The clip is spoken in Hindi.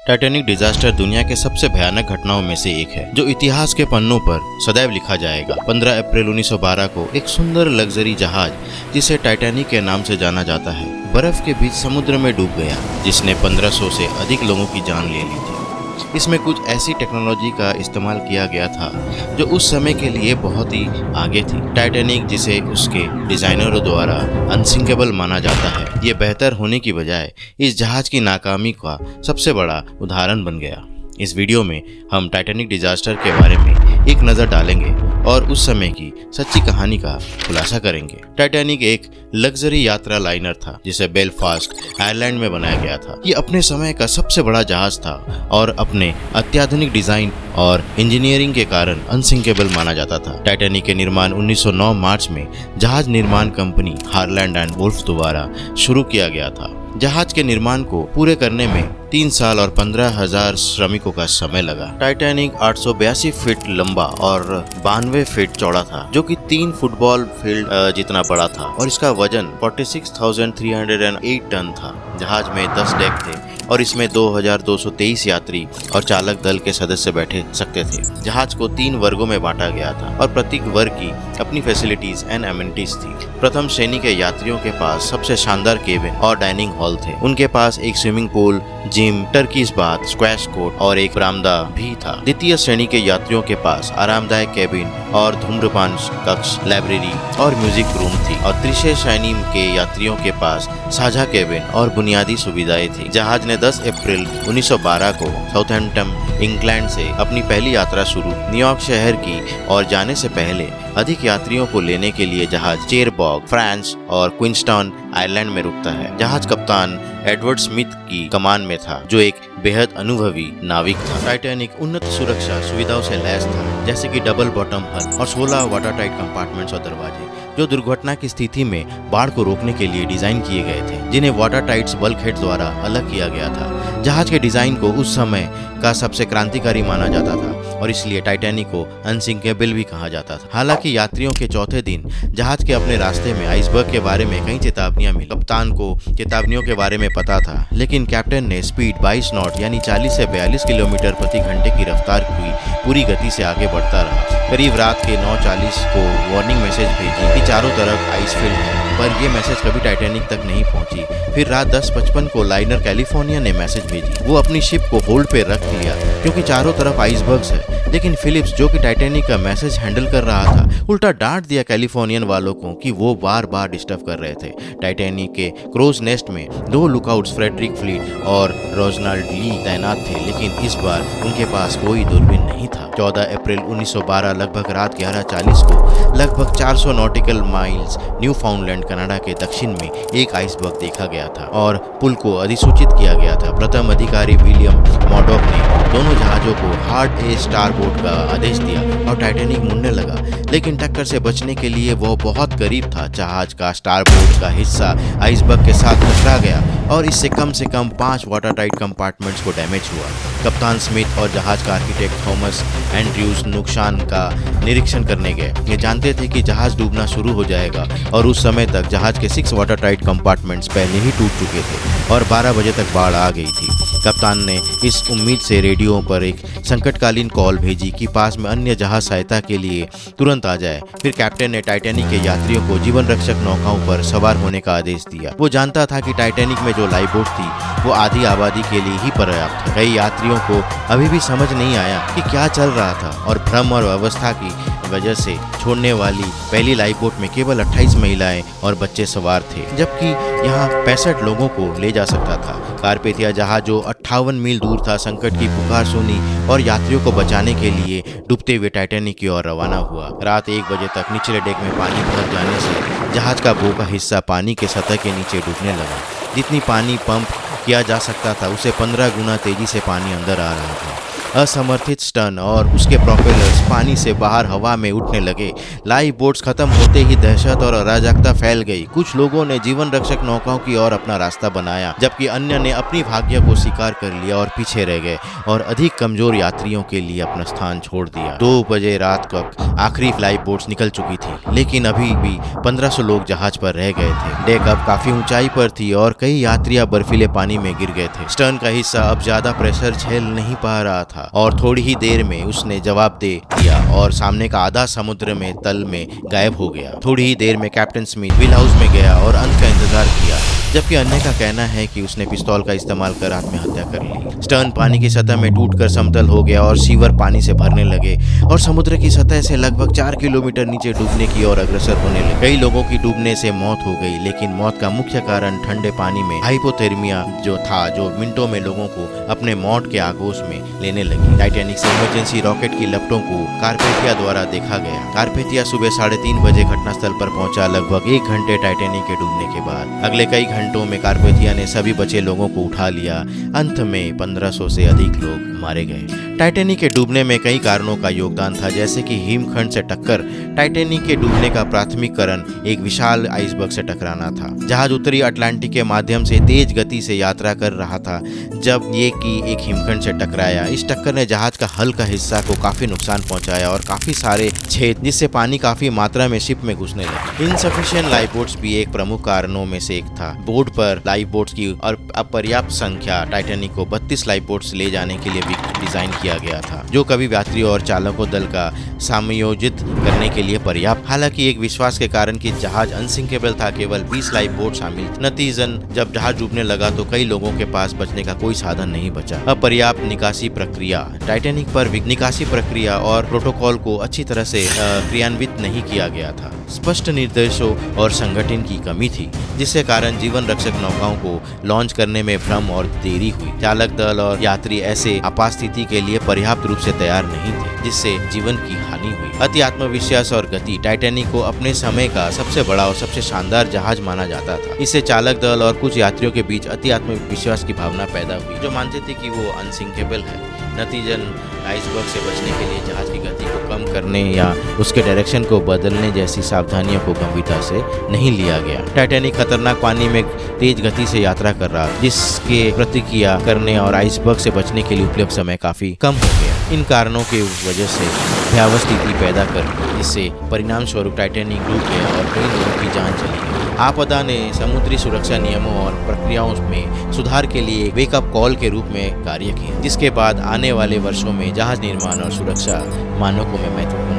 टाइटैनिक डिजास्टर दुनिया के सबसे भयानक घटनाओं में से एक है जो इतिहास के पन्नों पर सदैव लिखा जाएगा। 15 अप्रैल 1912 को एक सुंदर लग्जरी जहाज जिसे टाइटैनिक के नाम से जाना जाता है बर्फ के बीच समुद्र में डूब गया, जिसने 1500 से अधिक लोगों की जान ले ली थी। इसमें कुछ ऐसी टेक्नोलॉजी का इस्तेमाल किया गया था जो उस समय के लिए बहुत ही आगे थी। टाइटैनिक, जिसे उसके डिजाइनरों द्वारा अनसिंकेबल माना जाता है, ये बेहतर होने की बजाय इस जहाज की नाकामी का सबसे बड़ा उदाहरण बन गया। इस वीडियो में हम टाइटैनिक डिजास्टर के बारे में एक नज़र डालेंगे और उस समय की सच्ची कहानी का खुलासा करेंगे। टाइटैनिक एक लग्जरी यात्रा लाइनर था जिसे बेलफास्ट आयरलैंड में बनाया गया था। ये अपने समय का सबसे बड़ा जहाज था और अपने अत्याधुनिक डिजाइन और इंजीनियरिंग के कारण अनसिंकेबल माना जाता था। टाइटैनिक के निर्माण 1909 मार्च में जहाज निर्माण कंपनी हारलैंड एंड वुल्फ द्वारा शुरू किया गया था। जहाज के निर्माण को पूरे करने में 3 साल और 15,000 श्रमिकों का समय लगा। टाइटैनिक 882 फीट लंबा और 92 फीट चौड़ा था, जो कि 3 फुटबॉल फील्ड जितना बड़ा था, और इसका वजन 46,308 टन था। जहाज में 10 डेक थे और इसमें 2,223 यात्री और चालक दल के सदस्य बैठे सकते थे। जहाज को 3 वर्गों में बांटा गया था और प्रत्येक वर्ग की अपनी फैसिलिटीज एंड एमिनिटीज थी। प्रथम श्रेणी के यात्रियों के पास सबसे शानदार केबिन और डाइनिंग हॉल थे। उनके पास एक swimming pool, gym, Turkey's bath, squash court और एक बरामदा भी था। द्वितीय श्रेणी के यात्रियों के पास आरामदायक केबिन और धूम्रपान कक्ष, लाइब्रेरी और म्यूजिक रूम थी, और तीसरे श्रेणी के यात्रियों के पास साझा केबिन और बुनियादी सुविधाएं थी। जहाज ने 10 अप्रैल 1912 को साउथहैम्पटन, इंग्लैंड से अपनी पहली यात्रा शुरू। न्यूयॉर्क शहर की और जाने से पहले अधिक यात्रियों को लेने के लिए जहाज चेरबॉग, फ्रांस और क्वींसटाउन आयरलैंड में रुकता है। जहाज कप्तान एडवर्ड स्मिथ की कमान में था, जो एक बेहद अनुभवी नाविक था। टाइटैनिक उन्नत सुरक्षा सुविधाओं से लैस था, जैसे कि डबल बॉटम हल और 16 वाटर टाइट कंपार्टमेंट्स और दरवाजे, जो दुर्घटना की स्थिति में बाढ़ को रोकने के लिए डिजाइन किए गए थे, जिन्हें वाटर टाइट्स बल्क हेड द्वारा अलग किया गया था। जहाज के डिजाइन को उस समय का सबसे क्रांतिकारी माना जाता था और इसलिए टाइटैनिक को अनसिंकेबल भी कहा जाता था। हालांकि यात्रियों के चौथे दिन जहाज के अपने रास्ते में आइसबर्ग के बारे में कई चेतावनियां मिली। कप्तान को चेतावनियों के बारे में पता था, लेकिन कैप्टन ने स्पीड 22 नॉट यानी 40 से 42 किलोमीटर प्रति घंटे की रफ्तार की पूरी गति से आगे बढ़ता रहा। करीब रात के 9:40 को वार्निंग मैसेज भेजी कि चारों तरफ आइस फील्ड है, पर यह मैसेज कभी टाइटैनिक तक नहीं पहुंची। फिर रात 10:55 को लाइनर कैलिफोर्निया ने मैसेज भेजी। वो अपनी शिप को होल्ड पे रख लिया क्योंकि चारों तरफ आइसबर्ग्स है, लेकिन फिलिप्स, जो कि टाइटैनिक का मैसेज हैंडल कर रहा था, उल्टा डांट दिया कैलिफोर्नियन वालों को कि वो बार बार डिस्टर्ब कर रहे थे। टाइटैनिक के क्रोज नेस्ट में 2 लुकआउट्स फ्रेडरिक फ्लीट और रोजनाल्ड ली तैनात थे, लेकिन इस बार उनके पास कोई दूरबीन नहीं था। 14 अप्रैल 1912 लगभग रात 11:40 को लगभग 400 नॉटिकल माइल्स न्यूफाउंडलैंड कनाडा के दक्षिण में एक आइसबर्ग देखा गया था और पुल को अधिसूचित किया गया था। प्रथम अधिकारी विलियम मॉडॉक ने दोनों जहाजों को हार्ड ए स्टार बोट का आदेश दिया और टाइटैनिक मुड़ने लगा, लेकिन टक्कर से बचने के लिए वह बहुत करीब था। जहाज का स्टार बोट का हिस्सा आइसबर्ग के साथ टकरा गया और इससे कम 5 वाटर टाइट कंपार्टमेंट्स को डैमेज हुआ। कप्तान स्मिथ और जहाज का आर्किटेक्ट थॉमस एंड्रयूज नुकसान का निरीक्षण करने गए। ये जानते थे कि जहाज डूबना शुरू हो जाएगा और उस समय तक जहाज के 6 वाटर टाइट कंपार्टमेंट्स पहले ही टूट चुके थे और 12 बजे तक बाढ़ आ गई थी। कप्तान ने इस उम्मीद से रेडियो पर एक संकटकालीन कॉल भेजी कि पास में अन्य जहाज सहायता के लिए तुरंत आ जाए। फिर कैप्टन ने टाइटैनिक के यात्रियों को जीवन रक्षक नौकाओं पर सवार होने का आदेश दिया। वो जानता था कि टाइटैनिक में जो लाइफ बोट थी वो आधी आबादी के लिए ही पर्याप्त है। कई यात्रियों को अभी भी समझ नहीं आया कि क्या चल रहा था और भ्रम और अवस्था की वजह से छोड़ने वाली पहली लाइफ बोट में केवल 28 महिलाएं और बच्चे सवार थे, जबकि यहाँ 65 लोगों को ले जा सकता था। कारपेथिया जहाज, जो 58 मील दूर था, संकट की पुकार सुनी और यात्रियों को बचाने के लिए डूबते हुए टाइटैनिक की ओर रवाना हुआ। रात 1 बजे तक निचले डेक में पानी भर जाने से जहाज का बो का हिस्सा पानी के सतह के नीचे डूबने लगा। जितनी पानी पंप किया जा सकता था, उसे 15 गुना तेजी से पानी अंदर आ रहा था। असमर्थित स्टर्न और उसके प्रोपेलर्स पानी से बाहर हवा में उठने लगे। लाइफ बोट्स खत्म होते ही दहशत और अराजकता फैल गई। कुछ लोगों ने जीवन रक्षक नौकाओं की ओर अपना रास्ता बनाया, जबकि अन्य ने अपनी भाग्य को स्वीकार कर लिया और पीछे रह गए और अधिक कमजोर यात्रियों के लिए अपना स्थान छोड़ दिया। 2 बजे रात तक आखिरी लाइफ बोट्स निकल चुकी थी, लेकिन अभी भी 1500 लोग जहाज पर रह गए थे। डेक अब काफी ऊंचाई पर थी और कई यात्री बर्फीले पानी में गिर गए थे। स्टर्न का हिस्सा अब ज्यादा प्रेशर झेल नहीं पा रहा था और थोड़ी ही देर में उसने जवाब दे दिया और सामने का आधा समुद्र में तल में गायब हो गया। थोड़ी ही देर में कैप्टन स्मिथ व्हील हाउस में गया और अंत का इंतजार किया, जबकि अन्य का कहना है कि उसने पिस्तौल का इस्तेमाल कर आत्महत्या कर ली। स्टर्न पानी की सतह में टूटकर समतल हो गया और सीवर पानी से भरने लगे और समुद्र की सतह से लगभग 4 किलोमीटर नीचे डूबने की ओर अग्रसर होने लगे। कई लोगों की डूबने से मौत हो गई, लेकिन मौत का मुख्य कारण ठंडे पानी में हाइपोथर्मिया जो मिनटों में लोगों को अपने मौत के आगोश में लेने लगी। टाइटैनिक से इमरजेंसी रॉकेट की लपटों को कारपेथिया द्वारा देखा गया। कारपेथिया सुबह 3:30 बजे घटनास्थल पर पहुंचा, लगभग 1 घंटे टाइटैनिक के डूबने के बाद। अगले कई घंटों में कारपेथिया ने सभी बचे लोगों को उठा लिया। अंत में 1500 से अधिक लोग मारे गए। टाइटैनिक के डूबने में कई कारणों का योगदान था, जैसे कि हिमखंड से टक्कर। टाइटैनिक के डूबने का प्राथमिक कारण एक विशाल आइसबर्ग से टकराना था। जहाज उत्तरी अटलांटिक के माध्यम से तेज गति से यात्रा कर रहा था जब ये कि एक हिमखंड से टकराया। इस टक्कर ने जहाज का हल्का हिस्सा को काफी नुकसान पहुंचाया और काफी सारे छेद, जिससे पानी काफी मात्रा में शिप में घुसने लगा। इनसफिशिएंट लाइफ बोट्स भी एक प्रमुख कारणों में से एक था। बोर्ड पर लाइफ बोट्स की अपर्याप्त संख्या टाइटैनिक को 32 लाइफ बोट्स ले जाने के लिए डिजाइन किया गया था, जो कभी यात्रियों और चालकों दल का समायोजित करने के लिए पर्याप्त। हालांकि एक विश्वास के कारण कि जहाज अनसिंकेबल था, केवल 20 लाइफ बोट शामिल थे। नतीजन जब जहाज डूबने लगा तो कई लोगों के पास बचने का कोई साधन नहीं बचा। अपर्याप्त निकासी प्रक्रिया। टाइटैनिक पर निकासी प्रक्रिया और प्रोटोकॉल को अच्छी तरह से क्रियान्वित नहीं किया गया था। स्पष्ट निर्देशों और संगठन की कमी थी, जिसके कारण जीवन रक्षक नौकाओं को लॉन्च करने में भ्रम और देरी हुई। चालक दल और यात्री ऐसे आपात स्थिति के लिए पर्याप्त रूप से तैयार नहीं थे, जिससे जीवन की हानि हुई। अति आत्मविश्वास और गति। टाइटैनिक को अपने समय का सबसे बड़ा और सबसे शानदार जहाज माना जाता था। इससे चालक दल और कुछ यात्रियों के बीच अति आत्मविश्वास की भावना पैदा हुई, जो मानते थे कि वो अनसिंकेबल है। नतीजन आइसबर्ग से बचने के लिए जहाज की गति को कम करने या उसके डायरेक्शन को बदलने जैसी सावधानियों को गंभीरता से नहीं लिया गया। टाइटैनिक खतरनाक पानी में तेज गति से यात्रा कर रहा, जिसके प्रतिक्रिया करने और आइसबर्ग से बचने के लिए उपलब्ध समय काफी कम हो गया। इन कारणों की वजह से भयावह स्थिति पैदा कर, जिससे परिणाम स्वरूप टाइटैनिक डूब गया और कई लोगों की जान चली गई। आपदा ने समुद्री सुरक्षा नियमों और प्रक्रियाओं में सुधार के लिए एक वेकअप कॉल के रूप में कार्य किया, जिसके बाद आने वाले वर्षों में जहाज निर्माण और सुरक्षा मानकों में महत्वपूर्ण